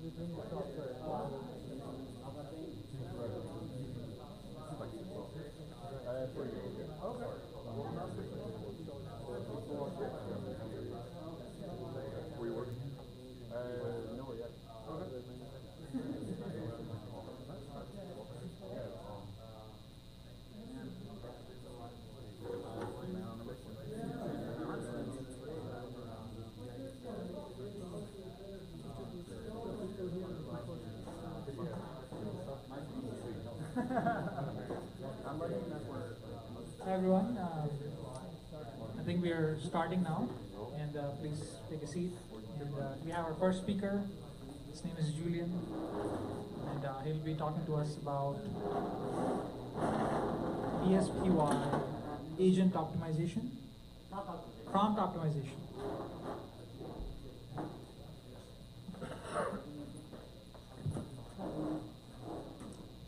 Were you working? No, yet. Hi everyone, I think we are starting now, and please take a seat. And, we have our first speaker. His name is Julian, and he'll be talking to us about DSPY, agent optimization, prompt optimization.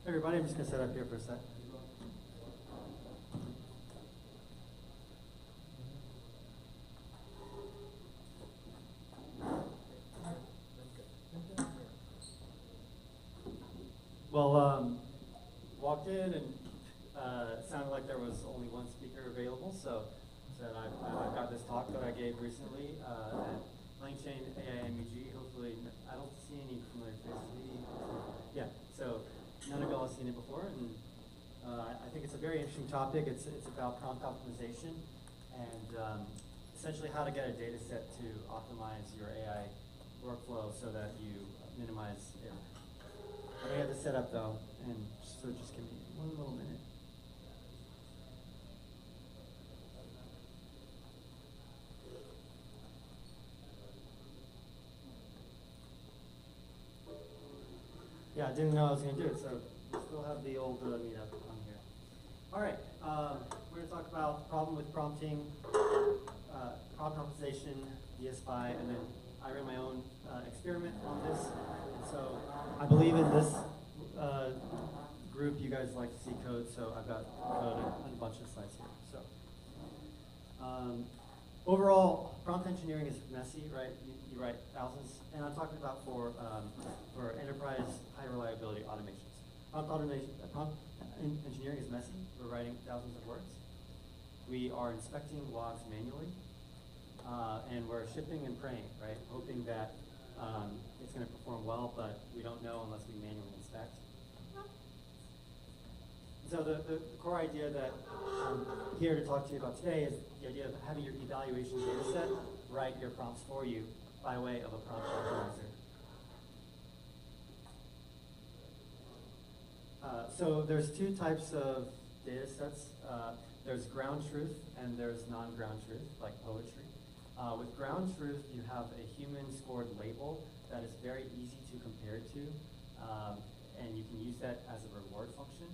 Everybody, I'm just going to set up here for a sec. Well, walked in and it sounded like there was only one speaker available, so said I've got this talk that I gave recently at LangChain AIMEG. Hopefully, I don't see any familiar faces. Yeah, so none of y'all have seen it before, and I think it's a very interesting topic. It's about prompt optimization and essentially how to get a data set to optimize your AI workflow so that you minimize error. I have this set up though, and so just give me one little minute. Yeah, I didn't know I was going to do it, so we still have the old meetup on here. All right, we're going to talk about the problem with prompting, prompt optimization, DSPY, and then I ran my own experiment on this. And so I believe in this group, you guys like to see code, so I've got code on a bunch of slides here. So overall, prompt engineering is messy, right? You write thousands, and I'm talking about for enterprise high reliability automations. Prompt engineering is messy. We're writing thousands of words. We are inspecting logs manually, and we're shipping and praying, right? Hoping that it's going to perform well, but we don't know unless we manually inspect. So the core idea that I'm here to talk to you about today is the idea of having your evaluation data set write your prompts for you by way of a prompt optimizer. So there's two types of data sets. There's ground truth and there's non-ground truth, like poetry. With ground truth, you have a human-scored label that is very easy to compare to, and you can use that as a reward function.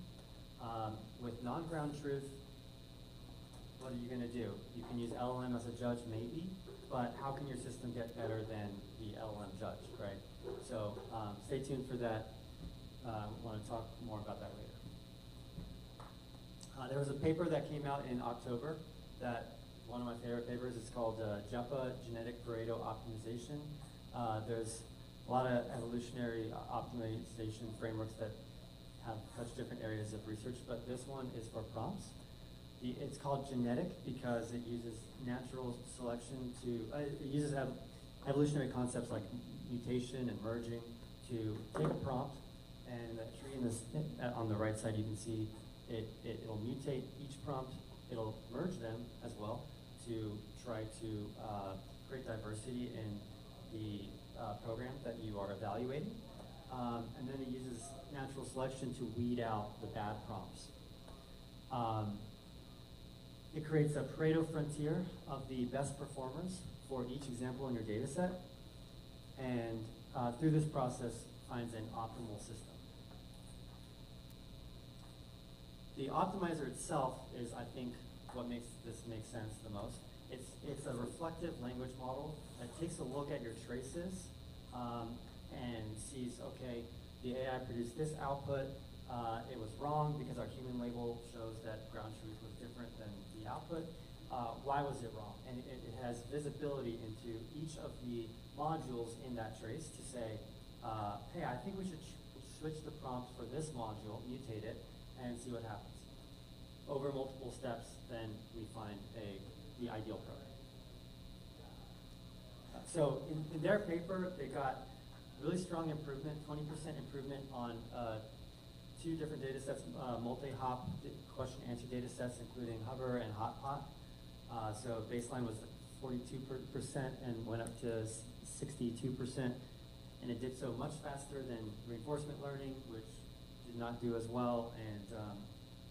With non-ground truth, what are you going to do? You can use LLM as a judge, maybe, but how can your system get better than the LLM judge, right? So stay tuned for that. I want to talk more about that later. There was a paper that came out in October that one of my favorite papers. It's called JEPA, Genetic Pareto Optimization. There's a lot of evolutionary optimization frameworks that have such different areas of research, but this one is for prompts. It's called genetic because it uses natural selection to, it uses evolutionary concepts like mutation and merging to take a prompt, and that tree in this, on the right side you can see it'll mutate each prompt, it'll merge them as well to try to create diversity in the program that you are evaluating. And then it uses natural selection to weed out the bad prompts. It creates a Pareto frontier of the best performers for each example in your data set, and through this process finds an optimal system. The optimizer itself is, I think, what makes this make sense the most. It's a reflective language model that takes a look at your traces and sees, okay, the AI produced this output. It was wrong because our human label shows that ground truth was different than the output. Why was it wrong? And it has visibility into each of the modules in that trace to say, hey, I think we should switch the prompt for this module, mutate it, and see what happens. Over multiple steps, then we find the ideal program. So in their paper, they got really strong improvement, 20% improvement on 2 different data sets, multi-hop question-answer data sets, including Hover and Hotpot. So baseline was 42% and went up to 62%. And it did so much faster than reinforcement learning, which did not do as well, and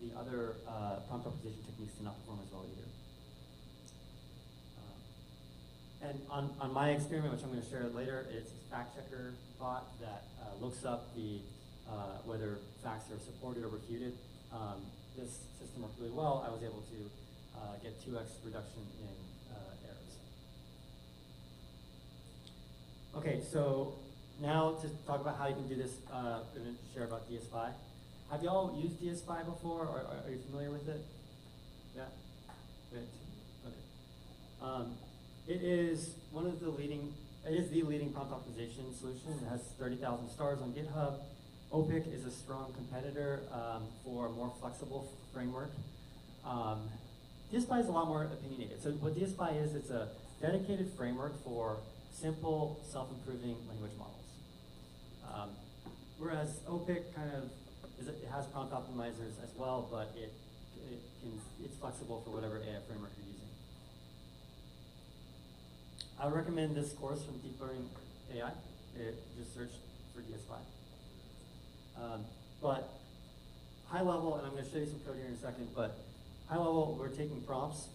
the other prompt optimization techniques did not perform as well either. And on my experiment, which I'm going to share later, it's a fact checker bot that looks up the whether facts are supported or refuted. This system worked really well. I was able to get 2x reduction in errors. Okay, so now to talk about how you can do this, I'm going to share about DSPy. Have y'all used DSPy before, or are you familiar with it? Yeah? Great. Okay. It is one of the leading, it is the leading prompt optimization solution. It has 30,000 stars on GitHub. OPIC is a strong competitor for a more flexible framework. DSPy is a lot more opinionated. So what DSPy is, it's a dedicated framework for simple, self-improving language models. Whereas OPIC kind of, it has prompt optimizers as well, but it's flexible for whatever AI framework you're using. I would recommend this course from Deep Learning AI. Just search for DSPy. But high level, and I'm going to show you some code here in a second, but high level, we're taking prompts.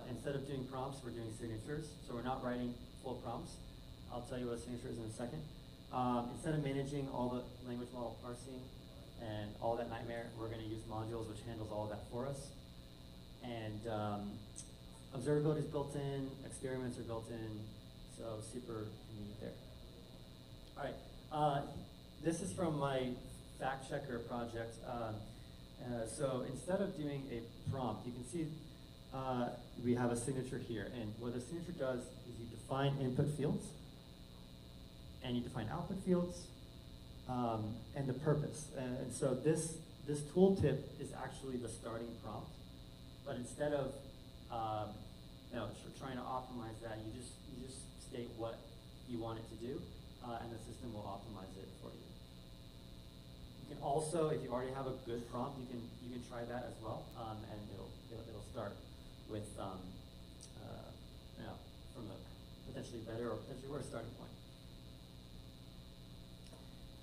Instead of doing prompts, we're doing signatures. So we're not writing full prompts. I'll tell you what a signature is in a second. Instead of managing all the language model parsing and all that nightmare, we're going to use modules, which handles all of that for us. And observability is built in, experiments are built in, so super convenient there. All right, this is from my fact checker project. So instead of doing a prompt, you can see we have a signature here. And what a signature does is you define input fields, and you define output fields, and the purpose. And so this tooltip is actually the starting prompt. But instead of trying to optimize that, you just state what you want it to do, and the system will optimize it for you. You can also, if you already have a good prompt, you can try that as well, and it'll start with from a potentially better or potentially worse starting point.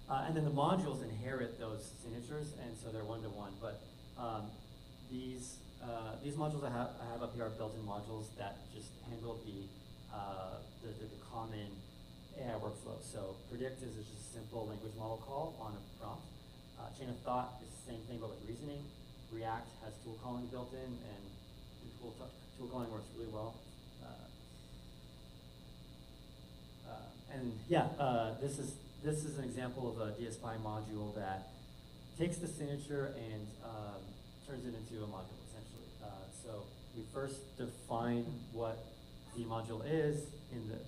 And then the modules inherit those signatures, and so they're one-to-one. But these modules I have up here are built-in modules that just handle the common AI workflow. So predict is just a simple language model call on a prompt. Chain of thought is the same thing but with reasoning. React has tool calling built in, and tool calling works really well. This is an example of a DSPy module that takes the signature and turns it into a module, essentially. So we first define what the module is.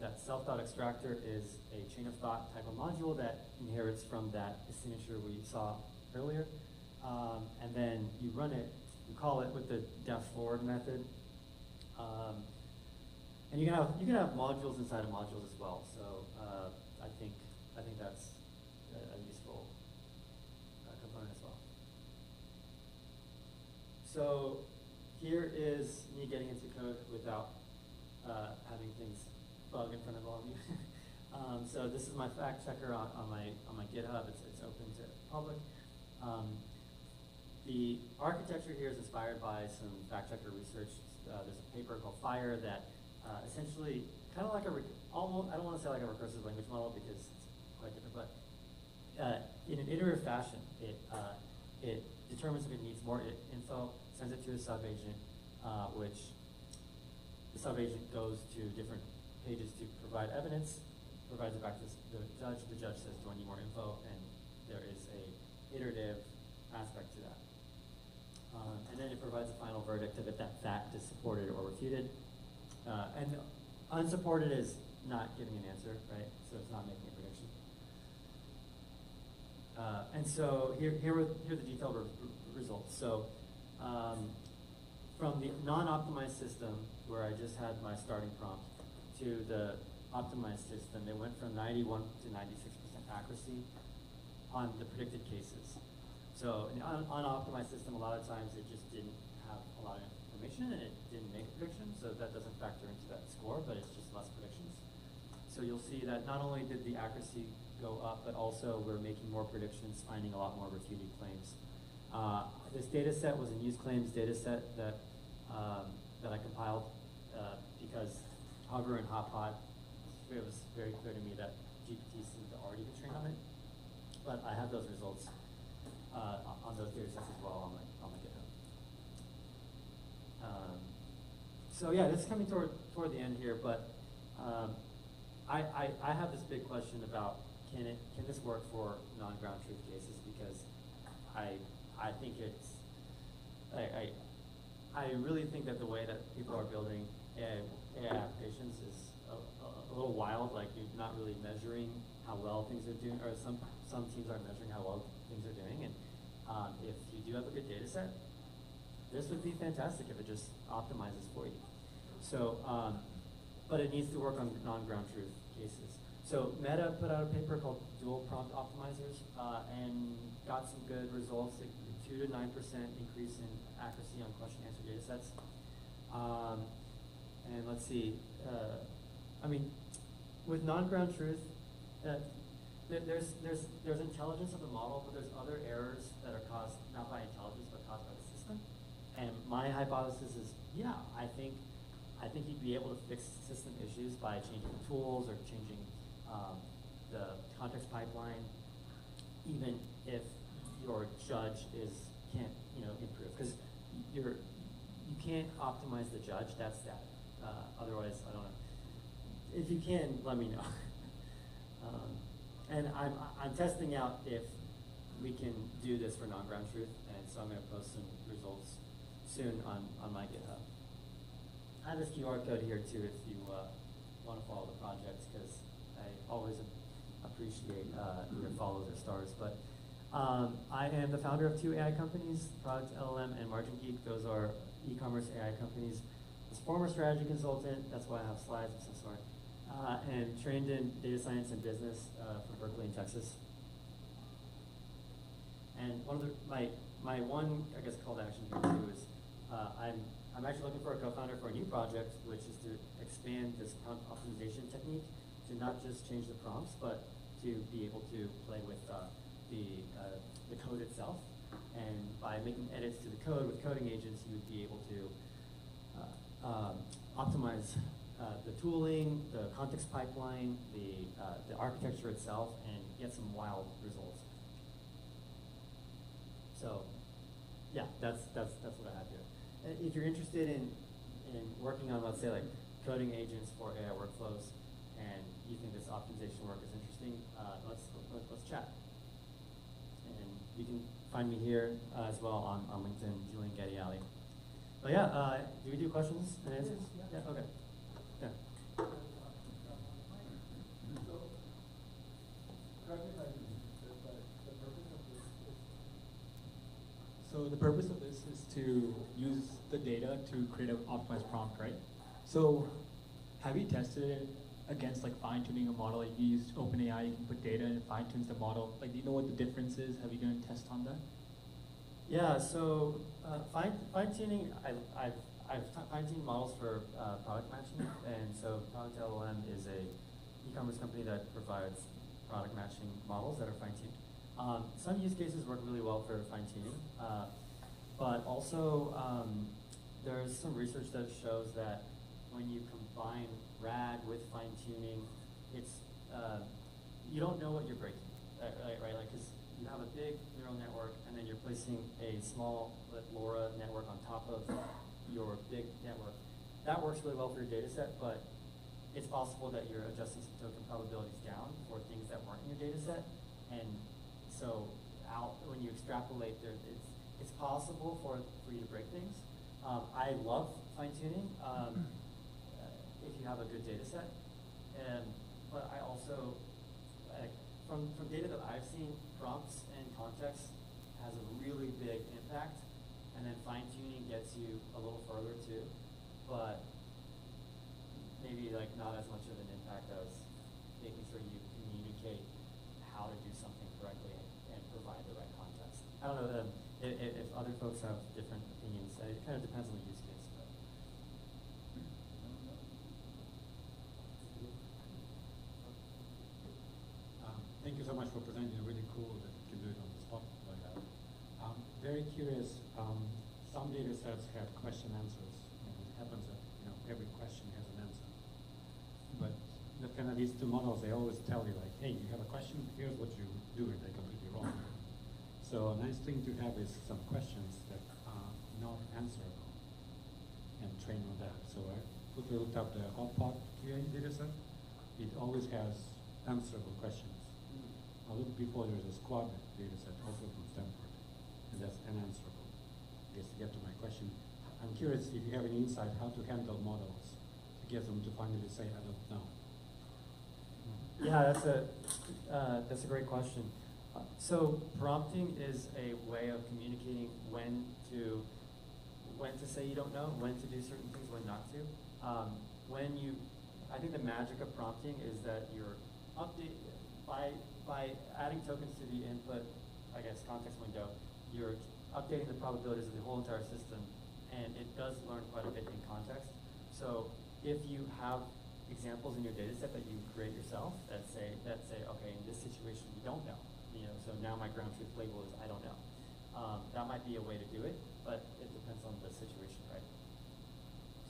That self-thought extractor is a chain of thought type of module that inherits from that signature we saw earlier. And then you run it, you call it with the def forward method. And you can have modules inside of modules as well. So I think that's a useful component as well. So here is me getting into code without having things bug in front of all of you. So this is my fact checker on my GitHub. It's open to public. The architecture here is inspired by some fact checker research. There's a paper called Fire that essentially kind of like almost, I don't want to say like a recursive language model because it's quite different, but in an iterative fashion, it determines if it needs more info, sends it to a sub-agent, which the sub-agent goes to different pages to provide evidence, provides it back to the judge. The judge says, do I need more info? And there is a iterative aspect to that. And then it provides a final verdict of if that fact is supported or refuted. And unsupported is not giving an answer, right? So it's not making a prediction. And so here are the detailed results. So from the non-optimized system, where I just had my starting prompt, to the optimized system, it went from 91 to 96% accuracy on the predicted cases. So in the unoptimized system, a lot of times it just didn't have a lot of information and it didn't make a prediction, so that doesn't factor into that score, but it's just less predictions. So you'll see that not only did the accuracy go up, but also we're making more predictions, finding a lot more refuted claims. This data set was a use claims data set that I compiled because Hover and Hotpot, it was very clear to me that GPT seemed to already be trained on it. But I have those results on those data sets as well on my GitHub. So yeah, this is coming toward the end here, but I have this big question about can this work for non-ground truth cases, because I think it's I really think that the way that people are building AI applications is a little wild. Like, you're not really measuring how well things are doing, or some teams aren't measuring how well things are doing. And if you do have a good data set, this would be fantastic if it just optimizes for you. So, but it needs to work on non-ground truth cases. So Meta put out a paper called Dual Prompt Optimizers and got some good results, like 2 to 9% increase in accuracy on question answer data sets. And let's see, I mean, with non-ground truth, there's intelligence of the model, but there's other errors that are caused not by intelligence, but caused by the system. And my hypothesis is, yeah, I think you'd be able to fix system issues by changing the tools or changing the context pipeline, even if your judge can't improve, because you can't optimize the judge. That's that. Otherwise, I don't know. If you can, let me know. And I'm testing out if we can do this for non-ground truth, and so I'm going to post some results soon on my GitHub. I have this QR code here too if you want to follow the project, because I always appreciate either follows or stars. But I am the founder of 2 AI companies, Product LLM and Margin Geek. Those are e-commerce AI companies. I was a former strategy consultant, that's why I have slides of some sort, and trained in data science and business from Berkeley in Texas. And one of my one, I guess, call to action here too is I'm actually looking for a co-founder for a new project, which is to expand this prompt optimization technique to not just change the prompts, but to be able to play with the code itself. And by making edits to the code with coding agents, you would be able to optimize the tooling, the context pipeline, the architecture itself, and get some wild results. So, yeah, that's what I have here. If you're interested in working on, let's say, like coding agents for AI workflows, and you think this optimization work is interesting, let's chat. And you can find me here as well on LinkedIn, Julian Getty Alley. But yeah, do we do questions and answers? Yeah. Okay. Yeah. So the purpose of this is to use the data to create an optimized prompt, right? So have you tested it against like fine-tuning a model? Like, you used OpenAI, you can put data and it fine-tunes the model. Like, do you know what the difference is? Have you done a test on that? Yeah, so fine-tuning, I've fine-tuned models for product matching, and so Product LLM is a e-commerce company that provides product matching models that are fine-tuned. Some use cases work really well for fine-tuning, but also there's some research that shows that when you combine RAG with fine-tuning, it's you don't know what you're breaking, right? Like, because you have a big neural network, and then you're placing a small LoRa network on top of your big network. That works really well for your data set, but it's possible that you're adjusting some token probabilities down for things that weren't in your data set, and so when you extrapolate, it's possible for you to break things. I love fine-tuning if you have a good data set, but I also from data that I've seen, prompts and context has a really big impact, and then fine-tuning gets you a little further too, but maybe like not as much of an impact as making sure you communicate how to do something correctly and provide the right context. I don't know if other folks have different opinions. It kind of depends on the use case. But. Thank you so much for presenting. Really cool that you can do it on the spot like that. Very curious. Some data sets have question answers, and it happens that every question has an answer. But that kind of these two models, they always tell you like, hey, you have a question, here's what you do, and they're completely wrong. So a nice thing to have is some questions that are not answerable, and train on that. So I looked up the hotpot QA data set. It always has answerable questions. I looked before, there's a squad data set also from Stanford, and that's unanswerable. I guess to get to my question, I'm curious if you have any insight how to handle models to get them to finally say, I don't know. Yeah, that's a great question. So prompting is a way of communicating when to say you don't know, when to do certain things, when not to. I think the magic of prompting is that you're by adding tokens to the input, I guess, context window, you're updating the probabilities of the whole entire system, and it does learn quite a bit in context. So if you have examples in your data set that you create yourself that say, okay, in this situation you don't know, so now my ground truth label is I don't know. That might be a way to do it, but it depends on the situation, right?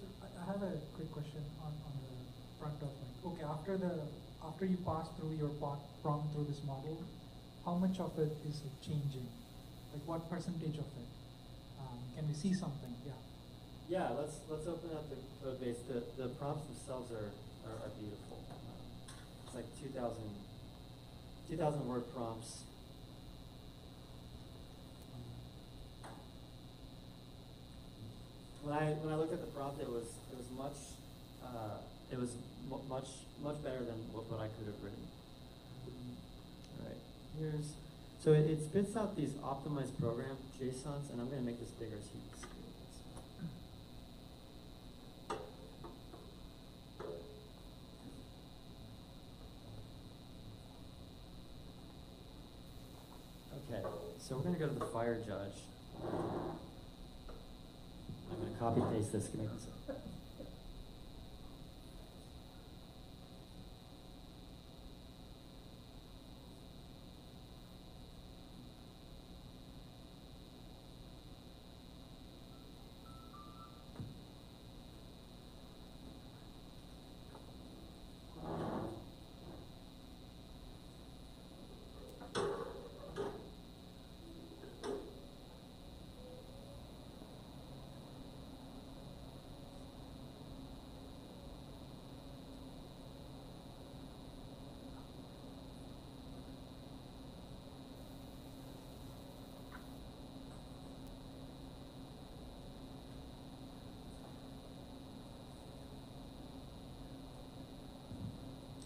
So I have a quick question on the front of like, okay, after you pass through your prompt through this model, how much of it is changing? Like what percentage of it? Can we see something? Yeah. Yeah, let's open up the code base. The prompts themselves are beautiful. It's like 2,000 word prompts. When I looked at the prompt, it was much better than what I could have written. All right, so it spits out these optimized program JSONs, and I'm going to make this bigger so you can see it. Okay, so we're going to go to the fire judge. I'm going to copy paste this to make this up.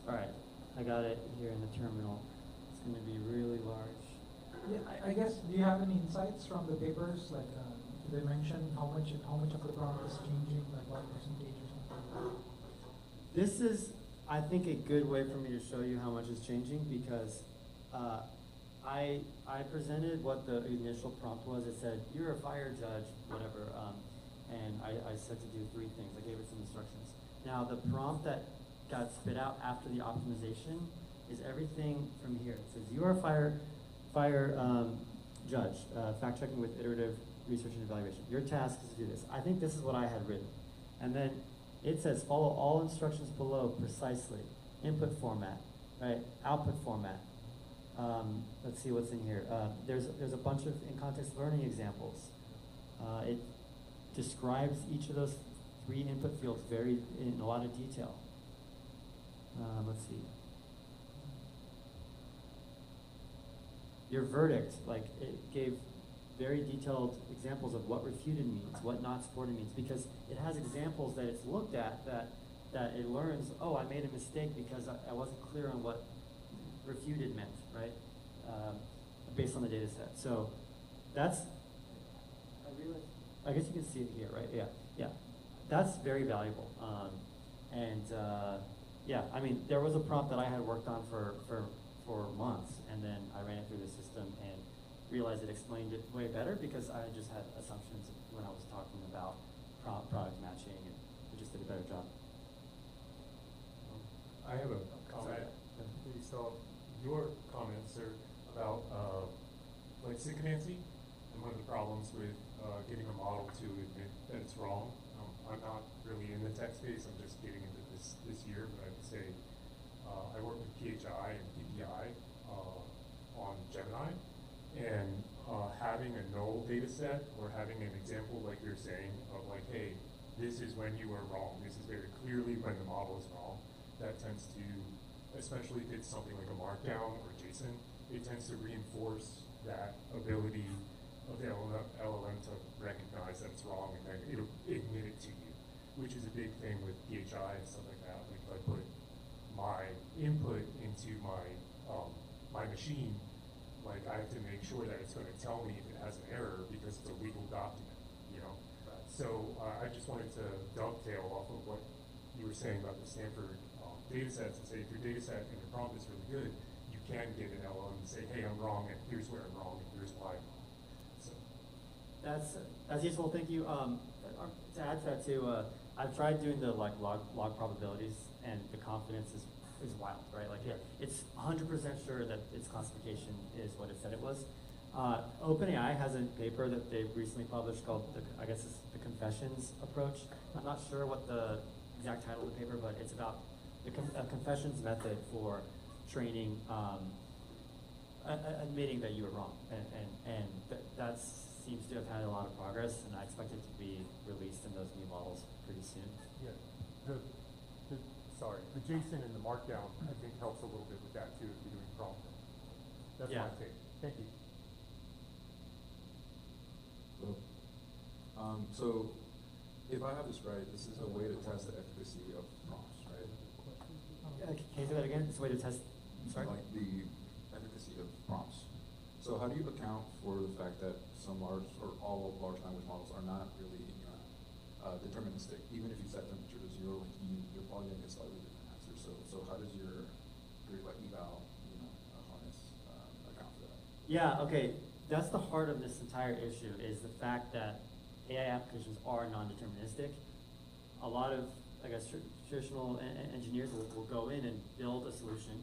All right, I got it here in the terminal. It's going to be really large. Yeah, I guess, do you have any insights from the papers? Like, do they mention how much of the prompt is changing, like what percentage or something? This is, I think, a good way for me to show you how much is changing because I presented what the initial prompt was. It said, you're a fire judge, whatever, and I said to do 3 things. I gave it some instructions. Now, the prompt that got spit out after the optimization is everything from here. It says, you are a fire judge, fact checking with iterative research and evaluation. Your task is to do this. I think this is what I had written. And then it says, follow all instructions below precisely. Input format, right? Output format. Let's see what's in here. There's a bunch of in-context learning examples. It describes each of those 3 input fields in a lot of detail. Let's see. Your verdict, like it gave very detailed examples of what refuted means, what not supported means, because it has examples that it's looked at that it learns, oh, I made a mistake because I wasn't clear on what refuted meant. right? Based on the data set. So that's, I guess you can see it here, right? Yeah, yeah. That's very valuable. Yeah, I mean, there was a prompt that I had worked on for months, and then I ran it through the system and realized it explained it way better because I just had assumptions when I was talking about product matching, and it just did a better job. I have a comment. So your comments are about like syncophancy and one of the problems with getting a model to admit that it's wrong. I'm not really in the tech space. I'm just getting into this year, but I would say I work with PHI and PPI on Gemini, and having a null data set or having an example like you're saying of like, hey, this is when you were wrong. This is very clearly when the model is wrong. That tends to, especially if it's something like a markdown or JSON, it tends to reinforce that ability of the LLM to recognize that it's wrong and then it'll admit it to you, which is a big thing with PHI and stuff like that. Like if I put my input into my machine, like I have to make sure that it's going to tell me if it has an error because it's a legal document, you know? Right. So I just wanted to dovetail off of what you were saying about the Stanford data sets and say if your data set and your prompt is really good, you can get an LLM and say, hey, I'm wrong, and here's where I'm wrong, and here's why I'm wrong. So That's useful. Thank you. To add to that too, I've tried doing the like log probabilities, and the confidence is wild, right? Like it's 100% sure that its classification is what it said it was. OpenAI has a paper that they've recently published called I guess it's the confessions approach. I'm not sure what the exact title of the paper, but it's about a confessions method for training, admitting that you were wrong, and that seems to have had a lot of progress, and I expect it to be released in those new models pretty soon. yeah, the JSON and the markdown I think helps a little bit with that too if you're doing prompting. That's Yeah. my take. Thank you. So if I have this right, this is a way to test the efficacy of prompts, right? Can you say that again? It's a way to test. Sorry. Like the efficacy of prompts. So how do you account for the fact that some large or all large language models are not really deterministic? Even if you set them to 0, like you're probably going to get slightly different answers. So how does your like eval harness account for that? Yeah. Okay. That's the heart of this entire issue, is the fact that AI applications are non-deterministic. A lot of, I guess, traditional engineers will go in and build a solution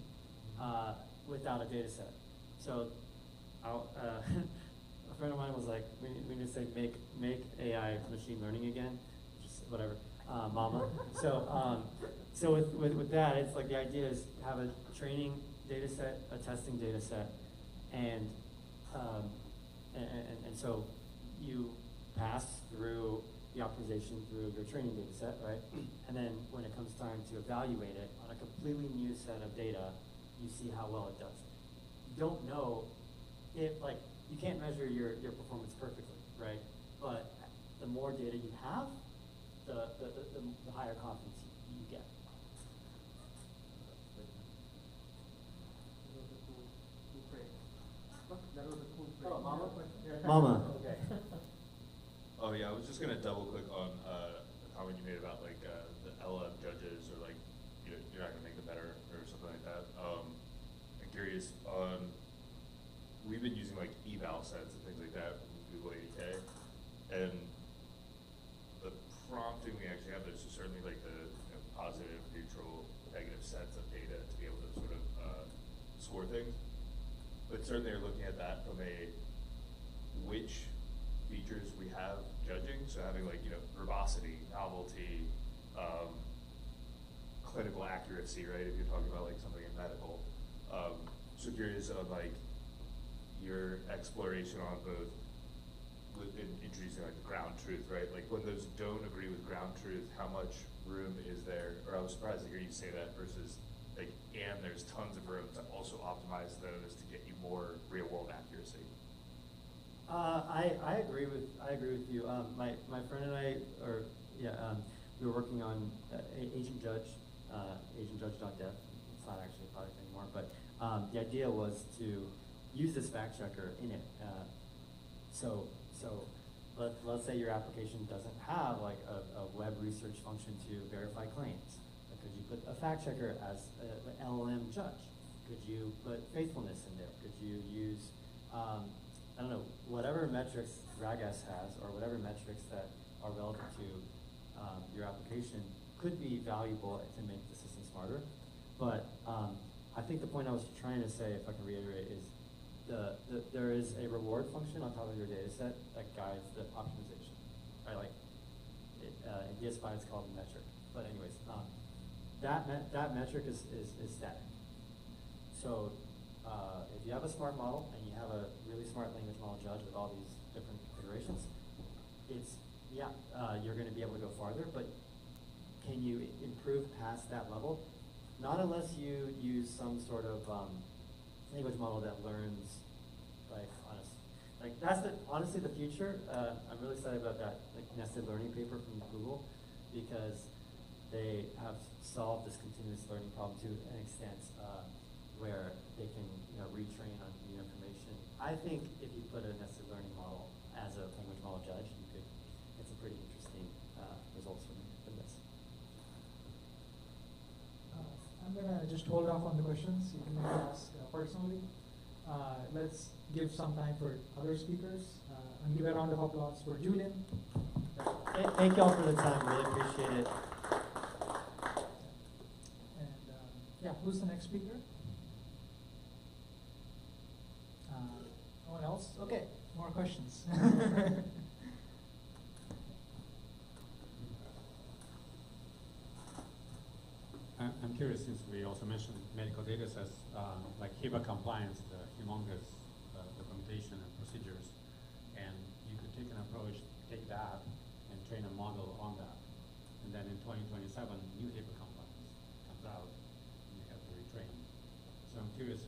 without a data set. So a friend of mine was like, we need to say make AI machine learning again, just whatever, mama. So with that, it's like the idea is have a training data set, a testing data set, and so you pass through the optimization through your training data set, right? And then when it comes time to evaluate it on a completely new set of data, you see how well it does. You don't know if, like, you can't measure your performance perfectly, right? But the more data you have, the higher confidence you get. Oh, mama? Mama. Okay. Oh yeah, I was just gonna double click on a comment you made about like the LM judges, or like you're not gonna make them better or something like that. I'm curious on, we've been using like eval sets and things like that from Google ADK, and the prompting we actually have, there's certainly like the positive, neutral, negative sets of data to be able to sort of score things. But certainly are looking at that from a which features we have judging, so having like, verbosity, novelty, clinical accuracy, right, if you're talking about like something in medical. So curious on like your exploration on both within introducing like the ground truth, right? Like when those don't agree with ground truth, how much room is there? Or I was surprised to hear you say that versus like, and there's tons of room to also optimize those to get you more real world accuracy. I agree with you. My friend and I, we were working on Agent Judge, agentjudge.dev. It's not actually a product anymore, but The idea was to use this fact checker in it. So let's say your application doesn't have like a web research function to verify claims. Could you put a fact checker as an LLM judge? Could you put faithfulness in there? Could you use, I don't know, whatever metrics RAGAS has or whatever metrics that are relevant to your application could be valuable to make the system smarter. But I think the point I was trying to say, if I can reiterate, is there is a reward function on top of your data set that guides the optimization, right? Like in DS5 it's called a metric. But anyways, that metric is static. So if you have a smart model and you have a really smart language model judge with all these different configurations, you're going to be able to go farther, but can you improve past that level? Not unless you use some sort of language model that learns, that's honestly the future. I'm really excited about that nested learning paper from Google, because they have solved this continuous learning problem to an extent where they can retrain on new information. I think if you put a nested learning model as a language model judge, you could get some pretty interesting results from this. I'm gonna just hold off on the questions. You can maybe ask personally. Let's give some time for other speakers. And give a round of applause for Julian. Thank y'all for the time. Really appreciate it. And who's the next speaker? No one else? Okay, more questions. I'm curious, since we also mentioned medical data sets, like HIPAA compliance, the humongous documentation and procedures, and you could take an approach, take that, and train a model on that. And then in 2027, new HIPAA compliance comes out, and you have to retrain. So I'm curious,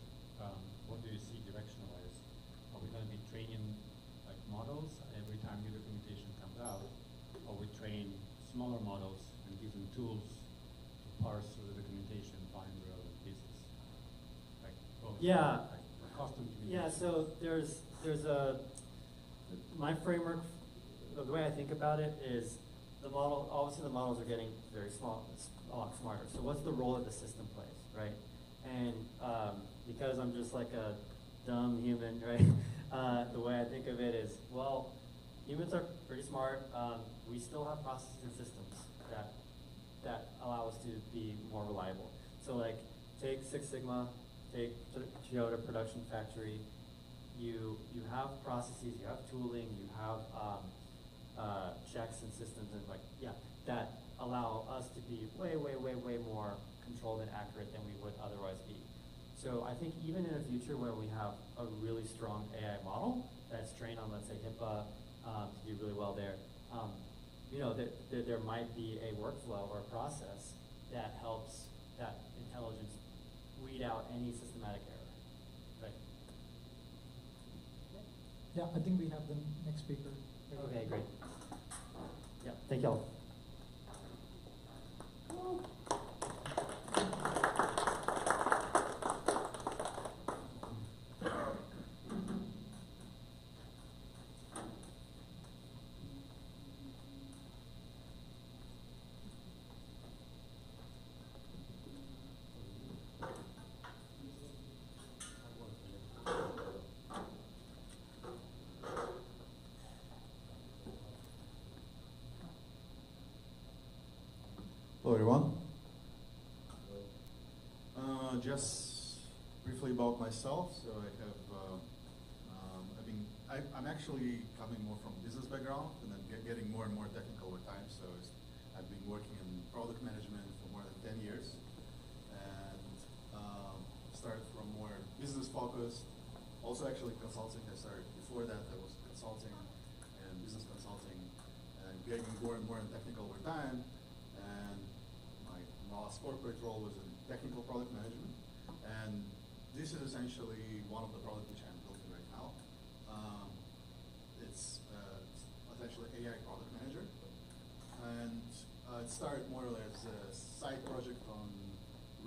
what do you see direction-wise? Are we going to be training like models every time new documentation comes out, or we train smaller models and give them tools parse through the documentation, find the relevant pieces, like both. Yeah. Like custom communication. Yeah. So there's my framework. The way I think about it is the model. Obviously, the models are getting very small, a lot smarter. So what's the role that the system plays, right? And because I'm just like a dumb human, right? The way I think of it is, well, humans are pretty smart. We still have processes and systems that allow us to be more reliable. So like, take Six Sigma, take Toyota Production Factory. You have processes, you have tooling, you have checks and systems, and that allow us to be way more controlled and accurate than we would otherwise be. So I think even in a future where we have a really strong AI model that's trained on, let's say, HIPAA to do really well there, there might be a workflow or a process that helps that intelligence weed out any systematic error. Right? Yeah, I think we have the next speaker. Okay, great. Yeah, thank y'all. Hello everyone. Just briefly about myself. So I'm actually coming more from business background and then getting more and more technical with time. So I've been working in product management for more than 10 years, and started from more business focused. Also actually consulting. I started before that. I was consulting and business consulting, and getting more and more technical over time. And my last corporate role was in technical product management, and this is essentially one of the products which I'm building right now. It's essentially AI product manager, and it started more or less a side project on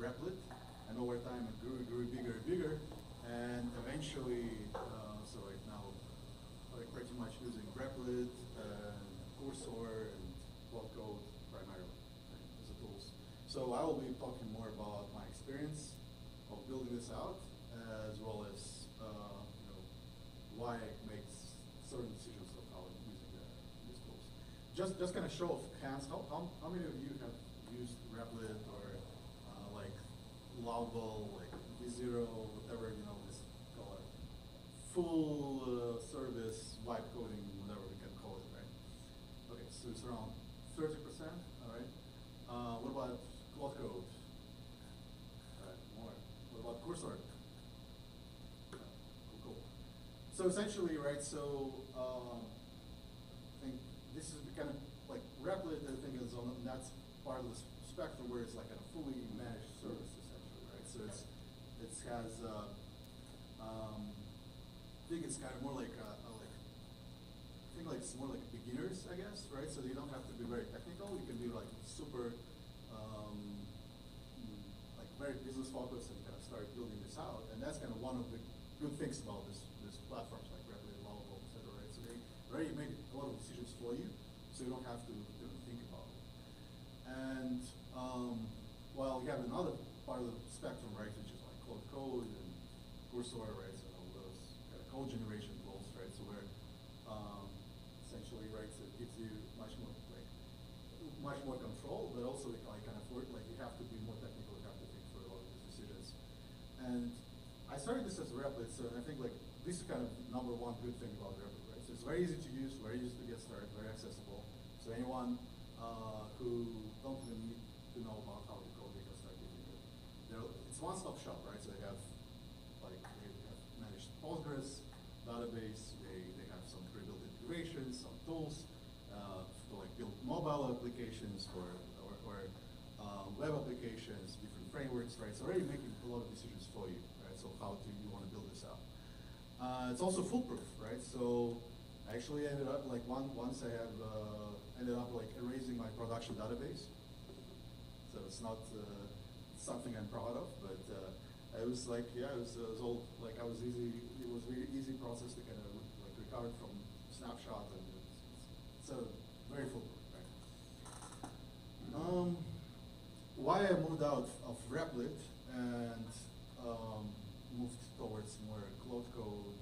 Replit, and over time it grew bigger and bigger. pretty much using Replit and Cursor and Cloud Code primarily as the tools. So I will be talking more about my experience of building this out, as well as why I make certain decisions of how I'm using these tools. Just kind of show of hands, how many of you have used Replit or like Lovable, like V0, whatever, this call it full service vibe coding, whatever we can call it, right? Okay, so it's around 30%, all right? What about Cloud Code? All right, more. What about Cursor? Cool. So essentially, right, I think this is kind of like Replit, I think is on that's part of the spectrum where it's like a fully managed service, essentially, right? So it has, I think it's kind of more like it's more like beginners, I guess, right? So you don't have to be very technical. You can be like super, like very business focused and kind of start building this out. And that's kind of one of the good things about this platforms like Replit, Lovable, et cetera, right? So they already made a lot of decisions for you, so you don't have to think about it. And while you have another part of the spectrum, right, which is like Cloud Code and Cursor, right, so all those kind of code generation tools, right, so where essentially, right, so it gives you much more control, but also it kind of work, like you have to be more technical, you have to think for a lot of these decisions. And I started this as Replit, so I think like this is kind of number one good thing about Replit, right? So it's very easy to use, very easy to get started, very accessible. So anyone who don't even need to know about how to code, they can start using it. It's one-stop shop, right? So they have managed Postgres database, they have some pre-built integrations, some tools to like build mobile applications or web applications, different frameworks, right? So already making a lot of decisions for you, right? So how do you want to build this out? It's also foolproof, right? So I actually ended up like once I have ended up like erasing my production database. So it's not something I'm proud of, but it was like, yeah, it was all like it was really easy process to kind of like recover from snapshot, and it's a very foolproof, right? Why I moved out of Replit and moved towards more Cloud Code,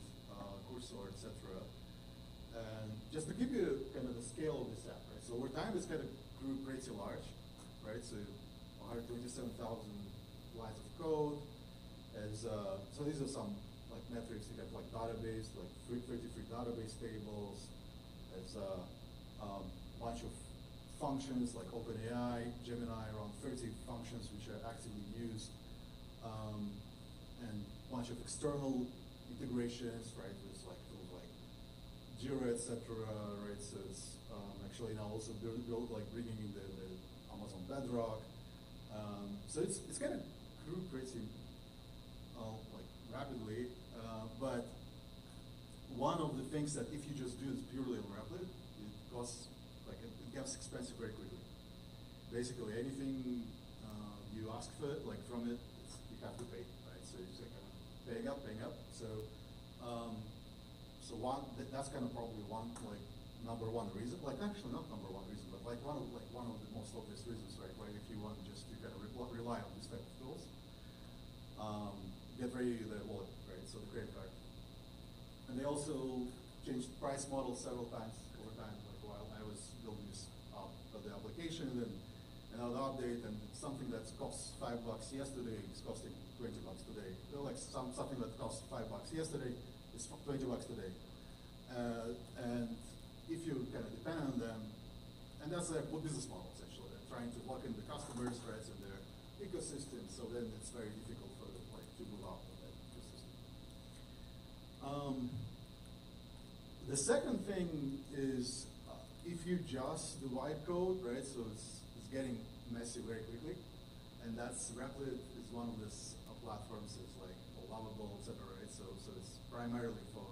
Cursor, etc. And just to give you kind of the scale of this app, right? So over time, this kind of grew pretty large, right? So 127,000 lines of code. So these are some like metrics. You got like database, like 33 database tables. There's a bunch of functions like OpenAI, Gemini, around 30 functions which are actively used, and a bunch of external integrations, right? With like tools like Jira, etc. Right? So it's actually now also built like bringing in the Amazon Bedrock. So it's kind of grew pretty like rapidly, but one of the things that if you just do this purely on Replit, it costs like it gets expensive very quickly. Basically, anything you ask for, like from it, you have to pay, right? So it's like paying up. So that's kind of probably one like number one reason. Like actually not number one reason, but like one of the most obvious reasons, right? Right? If you want just to kind of rely on this type of tools, get ready the wallet, right? So the credit card. And they also changed price models several times over time, like while I was building this the application and another update, and something that costs $5 yesterday is costing $20 today. Like something that cost $5 yesterday is $20 today. And if you kind of depend on them, and that's their business model essentially. They're trying to lock in the customers, right, in their ecosystem. So then it's very difficult for them like to move out of that ecosystem. The second thing is if you just do vibe code, right? So it's getting messy very quickly, and that's Replit is one of these platforms. It's like Lovable, etc. Right? So it's primarily for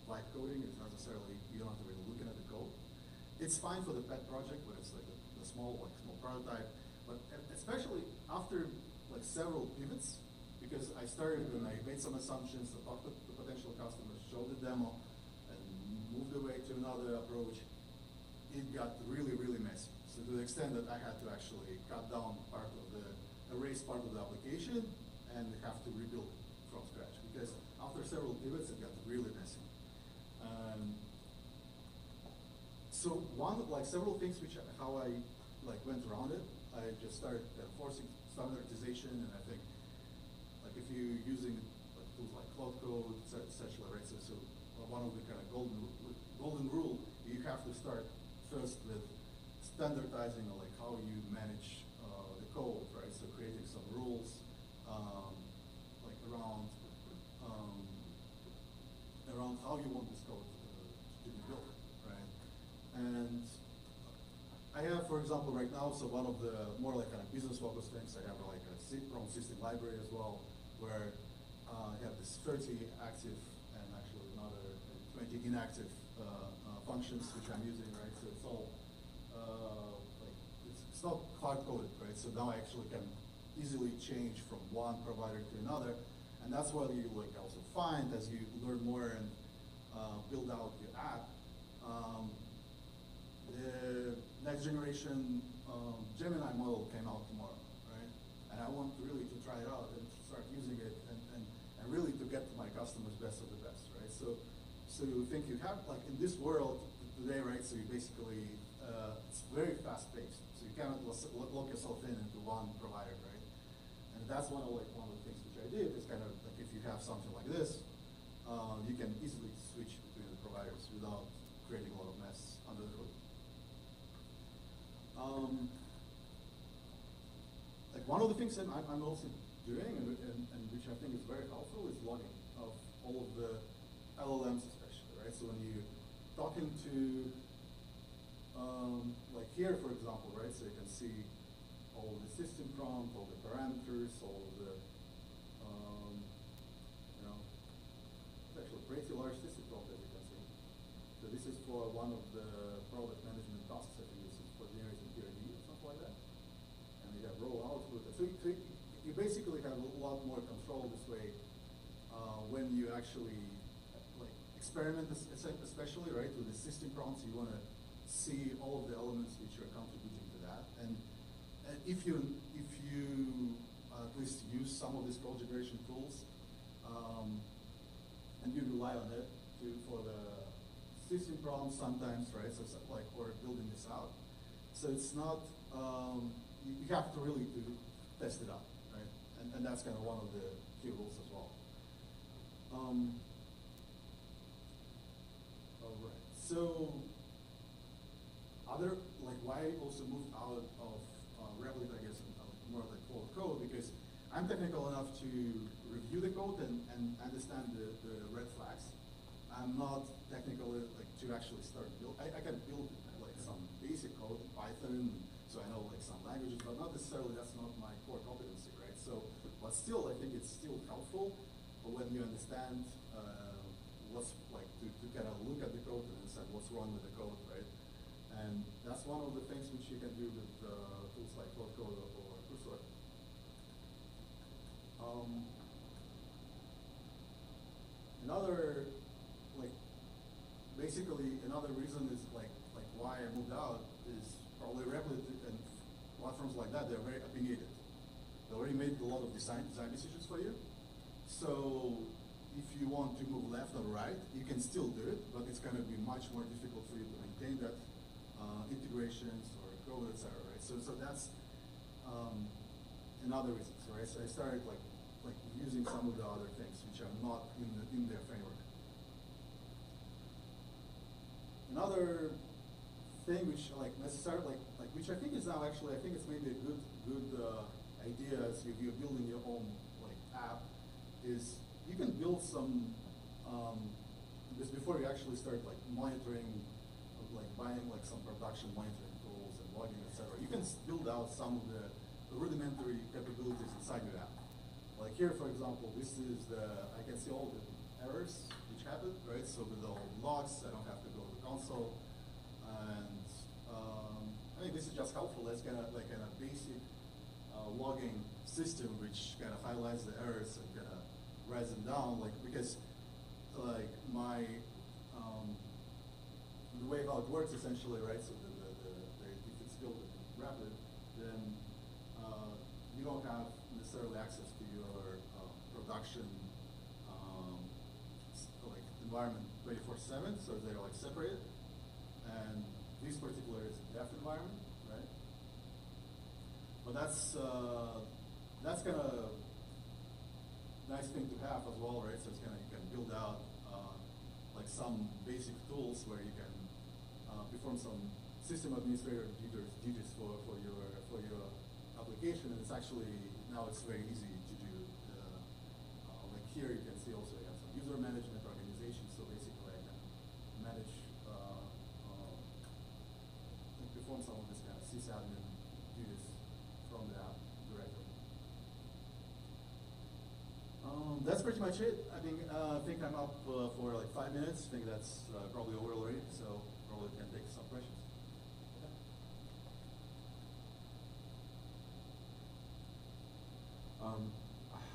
vibe coding. It's not necessarily you don't have to really looking at the code. It's fine for the pet project, but it's like the small prototype. But especially after like several pivots, because I started and I made some assumptions, I talked to the potential customers, showed the demo, and moved away another approach, it got really, really messy. So to the extent that I had to actually cut down part of the, erase part of the application and have to rebuild it from scratch. Because after several pivots, it got really messy. So several things how I went around it. I just started forcing standardization, and I think if you're using tools like Cloud Code, etc., right? So one of the kind of golden rule, you have to start first with standardizing how you manage the code, right? So creating some rules around how you want this code to be built, right? And I have, for example, right now, so one of the more kind of business-focused things, I have a from system library as well, where I have this 30 active and actually another 20 inactive functions which I'm using, right? So it's all it's not hard-coded, right? So now I actually can easily change from one provider to another, and that's what you also find as you learn more and build out your app. The next generation Gemini model came out tomorrow, right? And I want really to try it out and start using it and really to get to my customers best of the best, right? So you think you have, in this world today, right, so you basically, it's very fast paced. So you cannot lock yourself into one provider, right? And that's one of the things which I did is kind of if you have something like this, you can easily switch between the providers without creating a lot of mess under the hood. One of the things that I'm also doing, and which I think is very helpful, is logging of all of the LLMs especially, right? So when you're talking to, here, for example, right? So you can see all the system prompt, all the parameters, all of the, it's actually a pretty large system prompt, as you can see. So this is for one of the product management tasks. I think this is for generating PRD or something like that. And you have roll output. So you basically have a lot more control this way when you actually experiment, especially, right, with the system prompts. You want to see all of the elements which are contributing to that. And if you at least use some of these code generation tools, and you rely on it for the system prompts sometimes, right? So or building this out. So it's not, you have to really test it out, right? And that's kind of one of the key rules as well. All right. So why I also moved out of Replit, I guess, more like Cloud Code, because I'm technical enough to review the code and understand the red flags. I'm not technical to actually start build. I can build some basic code in Python, so I know some languages, but not necessarily, that's not my core competency, right? So, but still, I think it's still helpful when you understand what's to kind of look at the code and understand what's wrong with the code, right? And that's one of the things which you can do with tools like Cloud Code or Cursor. Another, basically another reason is why I moved out is probably Replit and platforms like that, they're very opinionated. They already made a lot of design decisions for you. So if you want to move left or right, you can still do it, but it's going to be much more difficult for you to maintain that integrations or code, etc. Right? So that's another reason, right? So I started using some of the other things which are not in their framework. Another thing which which I think is now actually, I think it's maybe a good idea as you're building your own app, is you can build some this before you actually start monitoring, buying some production monitoring tools and logging, etc. You can build out some of the rudimentary capabilities inside your app. Here, for example, this is I can see all the errors which happen, right? So with all the logs, I don't have to go to the console. And I think this is just helpful. That's kind of a basic logging system which kind of highlights the errors and kind of writes them down. Because my the way how it works essentially, right? So if it's built with Rapid, then you don't have necessarily access to your production like environment 24/7, so they're like separated. And this particular is a dev environment, right? But that's kind of nice thing to have as well, right? So it's kind of, you can build out like some basic tools where you can perform some system administrator duties for your application, and it's actually now it's very easy to do. Like here you can see also you have some user management organization. So basically I can manage and perform some of this kind of sysadmin duties from the app directly. That's pretty much it. I think I'm up for like 5 minutes. I think that's probably over already, so probably can take some questions.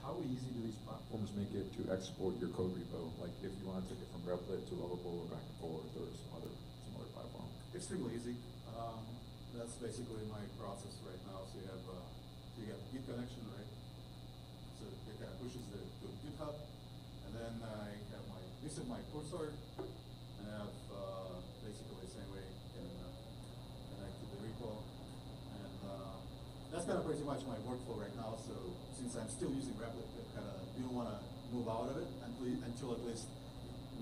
How easy do these platforms make it to export your code repo? Like if you want to take it from Replit to Lovable or back and forth or some other platform? Extremely easy. That's basically my process right now. So you have Git connection, right? So it kind of pushes to GitHub, and then I have this is my cursor, and I have basically the same way you can connect to the repo, and that's kind of pretty much my workflow right now. So since I'm still using Replit, I kind of don't want to move out of it until at least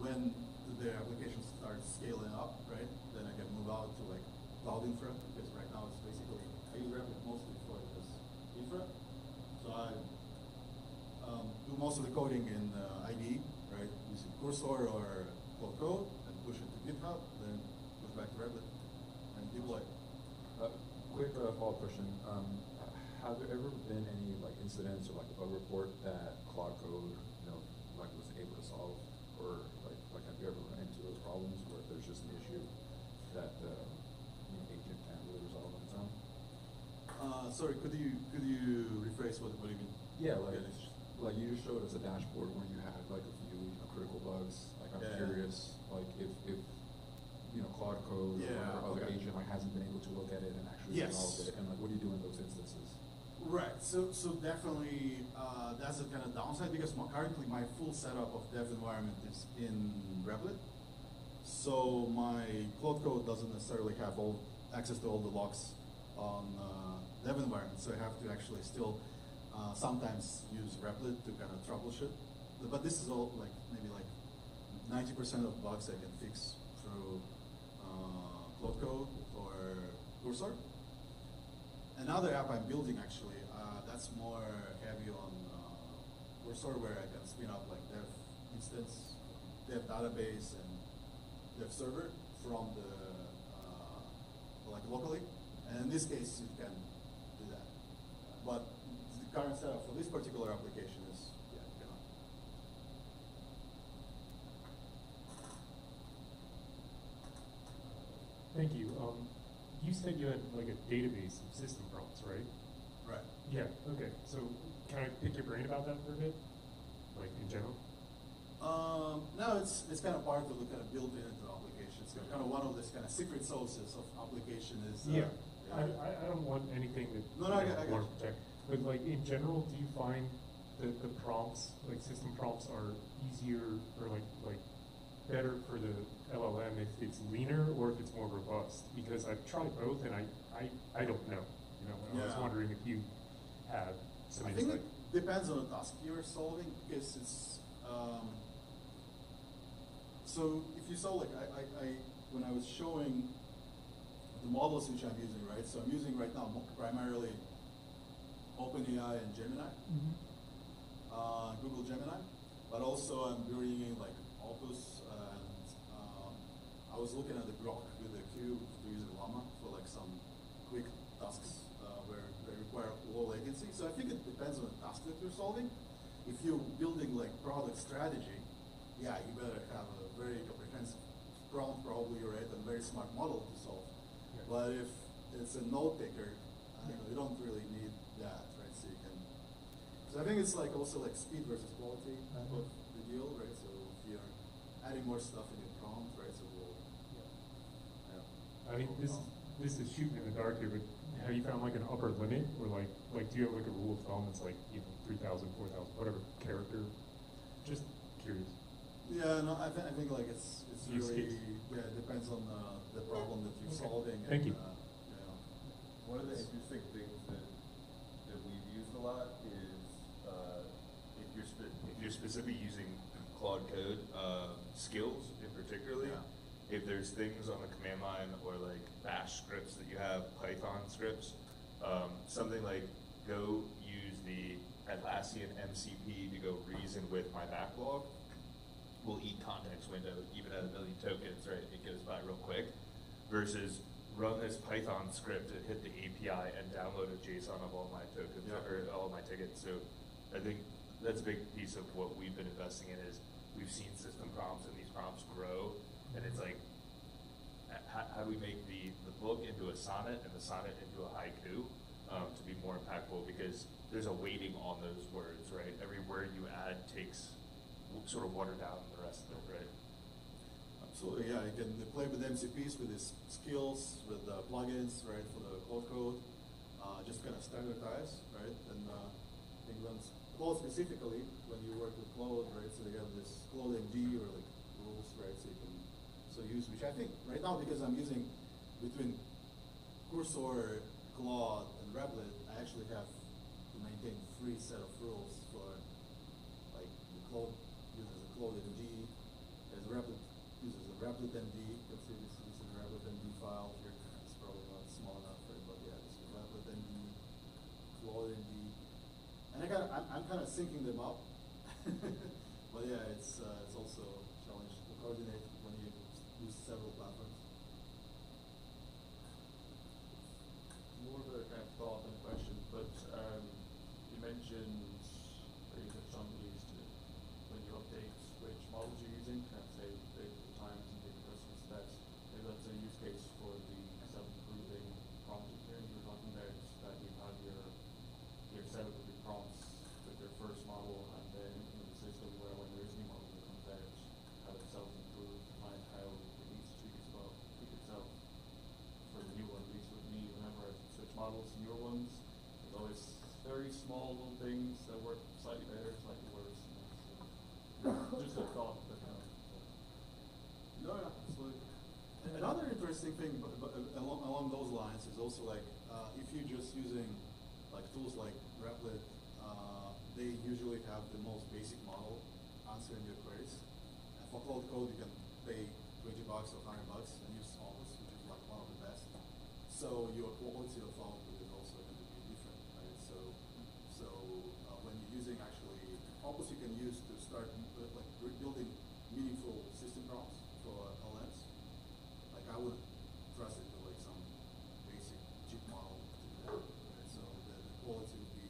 when the application starts scaling up, right? Then I can move out to like cloud infra, because right now it's basically I use Replit mostly for this infra. So I do most of the coding in IDE, right? Using Cursor or Cloud Code, and push it to GitHub, then push back to Replit and deploy. Quick follow-up question. Have there ever been any like incidents or like a bug report that Cloud Code, like was able to solve, or like have you ever run into those problems where there's just an issue that the agent can't really resolve on its own? Sorry, could you rephrase what do you mean? Yeah, like you just showed us a dashboard where you had like a few critical bugs. Like I'm curious, like if Cloud Code or other agent like hasn't been able to look at it and actually resolve it, and like what do you do in those instances? Right. So definitely that's a kind of downside, because currently my full setup of dev environment is in Replit. So my Cloud Code doesn't necessarily have access to all the logs on dev environment. So I have to actually still sometimes use Replit to kind of troubleshoot. But this is all like maybe like 90% of bugs I can fix through Cloud Code or Cursor. Another app I'm building actually, that's more heavy on Cursor, where I can spin up like dev instance, dev database, and dev server from the like locally. And in this case, you can do that. But the current setup for this particular application is you cannot. Thank you. You said you had like a database of system prompts, right? Right. Yeah. Okay. So can I pick your brain about that for a bit, like in general? No, it's kind of part of the kind of built into the application. It's kind of one of this kind of secret sources of application is. I don't want anything that I want to protect. But like in general, do you find that the prompts, like system prompts, are easier or like better for the LLM if it's leaner or if it's more robust? Because I've tried both and I don't know. I was wondering if you have some insight. I think it depends on the task you're solving, because it's so if you saw like I when I was showing the models which I'm using, right? So I'm using right now primarily OpenAI and Gemini, Google Gemini, but also I'm bringing like Opus, and I was looking at the Grok with the Cube using Llama for like some quick tasks where they require low latency. So I think it depends on the task that you're solving. If you're building like product strategy, you better have a very comprehensive prompt, probably, right, and very smart model to solve. Yeah. But if it's a note taker, you don't really need that, right? So you can. So I think it's like also like speed versus quality type of the deal, right? So if you're adding more stuff in your prompt, right? So we'll. I mean, this is shooting in the dark here, but have you found like an upper limit, or like do you have like a rule of thumb that's like 3,000, 4,000, whatever character? Just curious. Yeah, no, I think like it's Use really case. yeah, it depends on the problem that you're solving. Thank you. One of the interesting things that we've used a lot is If you're specifically using Claude Code skills in particularly, if there's things on the command line or like Bash scripts that you have, Python scripts, something like go use the Atlassian MCP to go reason with my backlog will eat context window even at 1 million tokens, right? It goes by real quick. Versus run this Python script and hit the API and download a JSON of all my tokens or all my tickets. So I think that's a big piece of what we've been investing in is we've seen system prompts and these prompts grow, and it's like how do we make the book into a sonnet and the sonnet into a haiku to be more impactful, because there's a weighting on those words, right? Every word you add takes sort of water down the rest of it, right? Absolutely, yeah. You can play with MCPs, with these skills, with plugins, right, for the Claude Code. Just kind of standardize, right? And I think when Claude specifically, when you work with Claude, right, so you have this Claude MD or like rules, right, so you can use, which I think right now, because I'm using between Cursor, Claude, and Replit, I actually have to maintain 3 set of rules for like the Claude uses a Claude MD, as Replit uses a Replit MD. You can see this is a Replit MD file here. It's probably not small enough for it, but yeah, this is Replit MD, Claude MD, and I'm kind of syncing them up. But yeah, it's also a challenge to coordinate when you use several platforms. More of a kind of follow-up on the question, but you mentioned, or you touched on at least, when you update which models you're using, kind of say the times and the custom specs. Maybe that's a use case for the self-improving prompt experience you were talking about, that you have your set up of your prompts with your first model, and then implement the system where when there is a new model that comes out, have it self-improve, find how it needs to tweak itself for the new one. At least with me, whenever I switch models to newer ones, there's always very small little things that work slightly better, slightly worse. Just a thought, but No, yeah, absolutely. And another interesting thing along those lines is also like if you're just using like tools like Replit, they usually have the most basic model answering your queries. And for Claude Code, you can pay $20 or $100 and use Opus, which is like one of the best. So your quality of output is also going to be different, right? So when you're using actually Opus, you can use to start like building meaningful system prompts for LMs. Like I would trust it with like some basic cheap model to do that, right? So the quality would be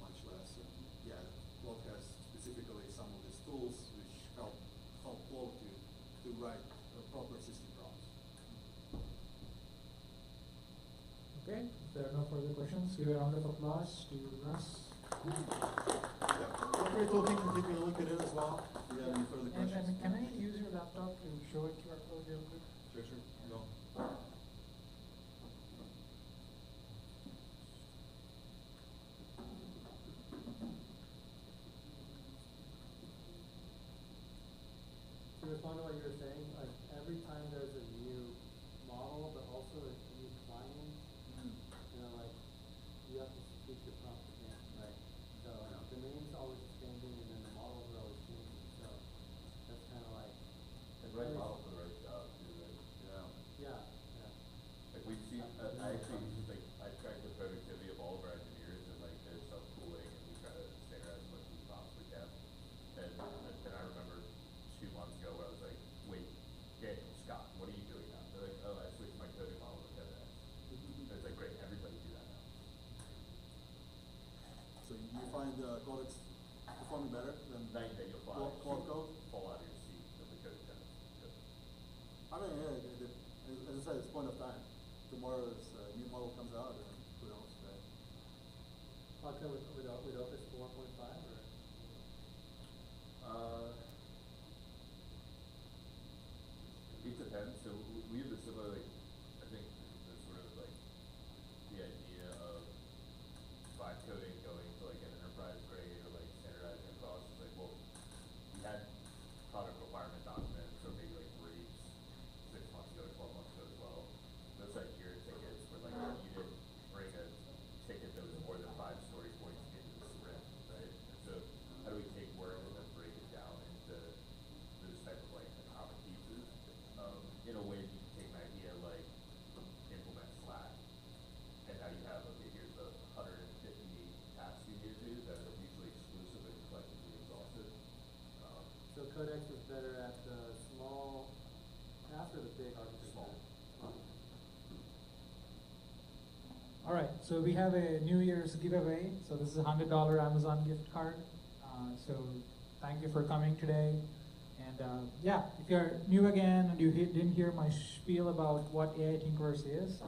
much less. And yeah, Claude has specifically some of these tools which help Claude to write proper system prompts. Okay, if there are no further questions, give a round of applause to Russ. Yeah, feel free to take a look at it as well. If you have any further questions. And can I use your laptop to show it QR code real quick? Sure, go. To respond to what you were saying, like every time there's a new model, but also a new client, like you have to speak your prompt again, right? So the name's always expanding, and then the models are always changing. So that's kind of like the right model for the right job too, right? yeah. Like we've seen, I actually like I track the productivity of all of our engineers and like their self-cooling, and we try to standardize as much as we possibly can. And I remember 2 months ago where I was like, wait, Daniel, Scott, what are you doing now? They're like, oh, I switched my coding model to 10x. And it's like, great, everybody do that now. So you find Codex performing better than That you'll fly, Claude Code? fall out of your seat with the coding 10x. I mean, yeah, as I said, it's point of time. Tomorrow, this new model comes out, and who knows, right? Okay, with Opus 4.5 or? It depends. So we have a similar like All right, so we have a New Year's giveaway. So this is a $100 Amazon gift card. So thank you for coming today. And yeah, if you're new again and you didn't hear my spiel about what AI Tinkerers is,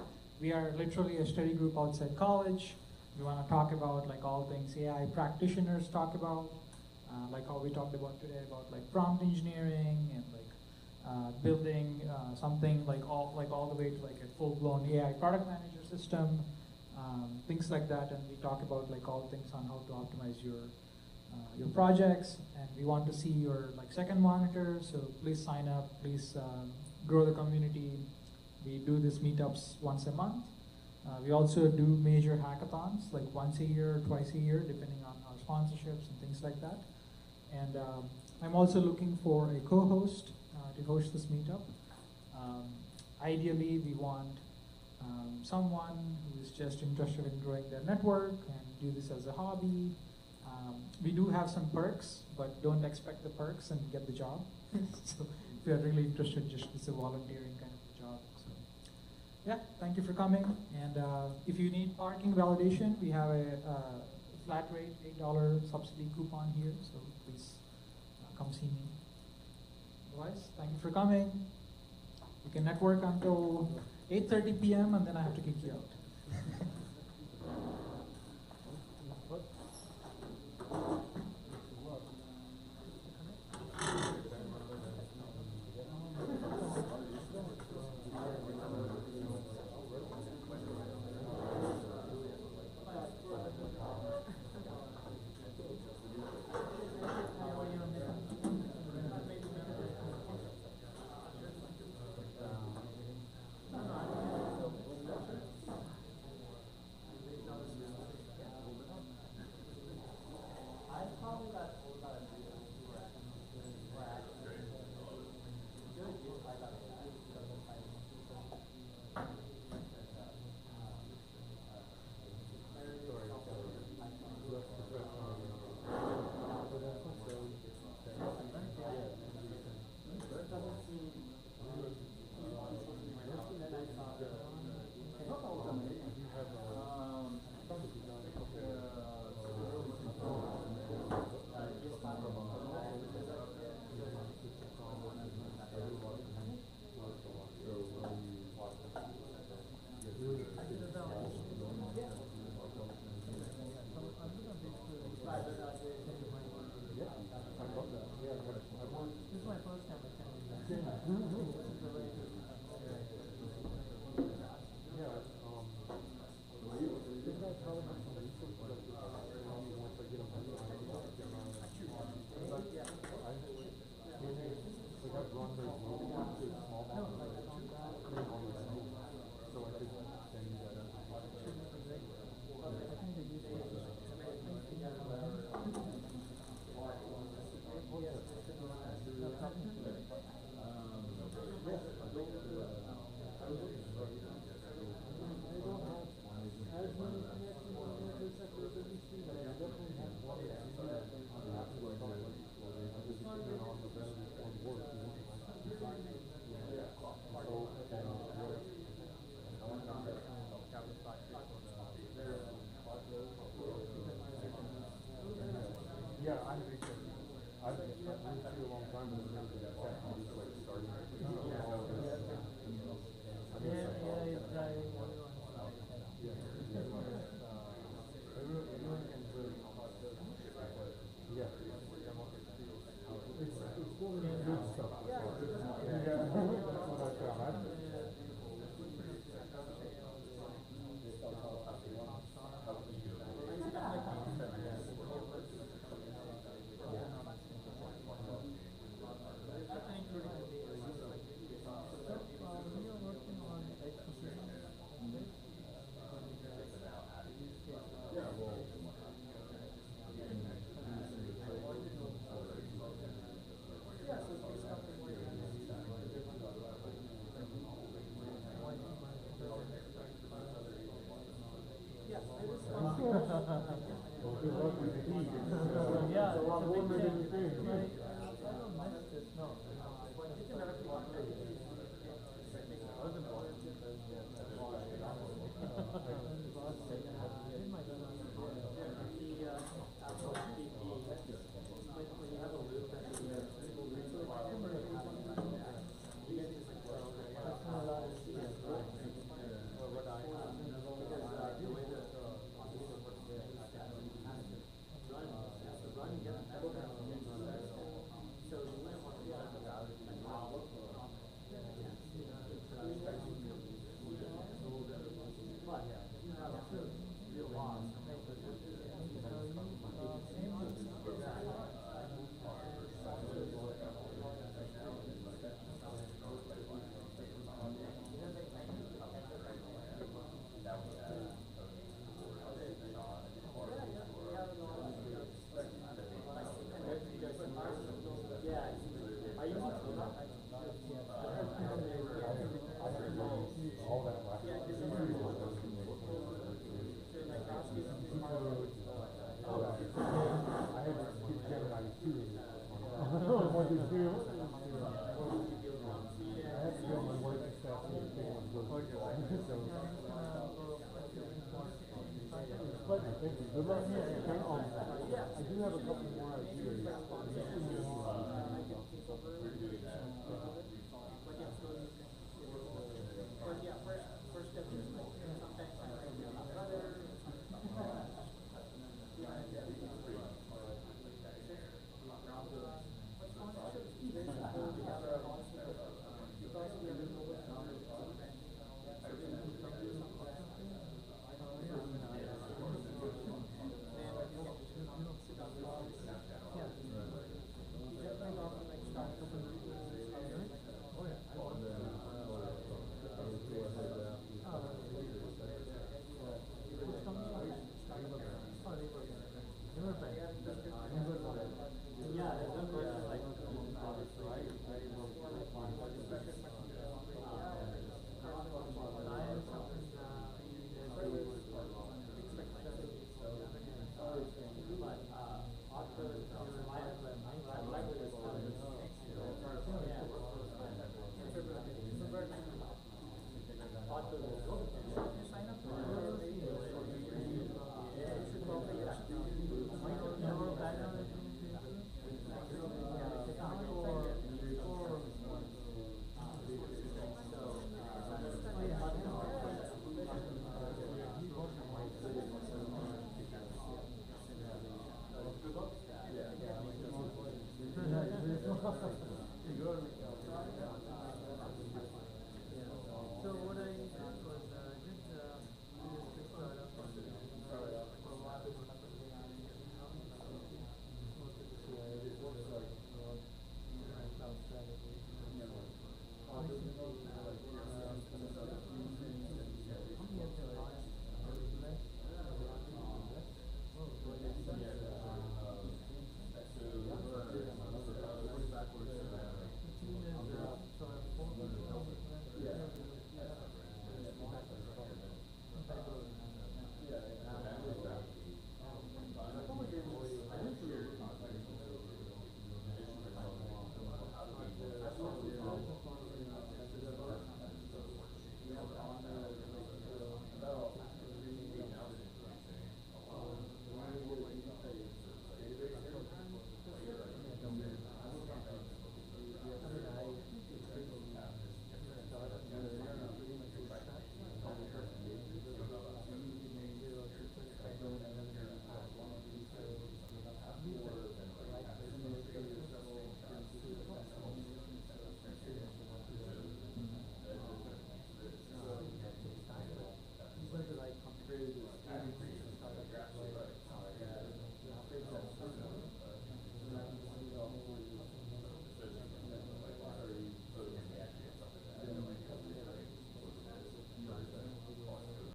we are literally a study group outside college. We want to talk about like all things AI practitioners talk about, like how we talked about today about like prompt engineering and like building something like all the way to like a full-blown AI product manager system, things like that. And we talk about like all things on how to optimize your projects. And we want to see your like second monitor. So please sign up. Please grow the community. We do these meetups once a month. We also do major hackathons, like once a year or twice a year, depending on our sponsorships and things like that. And I'm also looking for a co-host to host this meetup. Ideally, we want someone who is just interested in growing their network and do this as a hobby. We do have some perks, but don't expect the perks and get the job. So if you're really interested, just it's a volunteering kind of job. So yeah, thank you for coming. And if you need parking validation, we have a flat rate $8 subsidy coupon here. So please come see me. Otherwise, thank you for coming. You can network until 8:30 p.m. and then I have to kick you out.